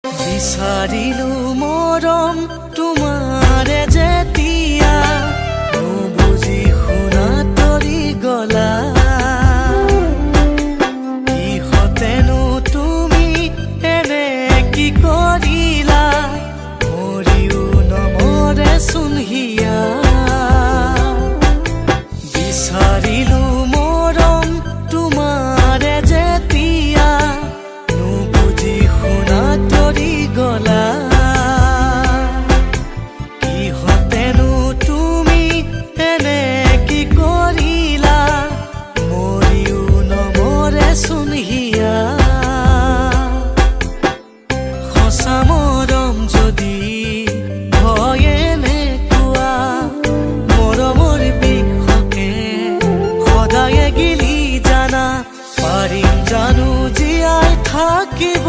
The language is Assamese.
বিচাৰিলো মৰম তোমাৰে যেতিয়া নুবুজি শুনা তৰি গলা কিহতেনো তুমি এনে কি কৰিলা মৰিও নমৰে চোন হিয়া বিচাৰিলো মৰম তোমাৰে যেতিয়া নুবুজি শুনা তৰি গলা কিহতেনো তুমি এনে কি কৰিলা মৰিও নমৰে চোন হিয়া সঁচা মৰম যদি হয় এনেকুৱা মৰমৰ বিষকে সদায়ে গিলি জানা পাৰিম জানো জীয়াই থাকিব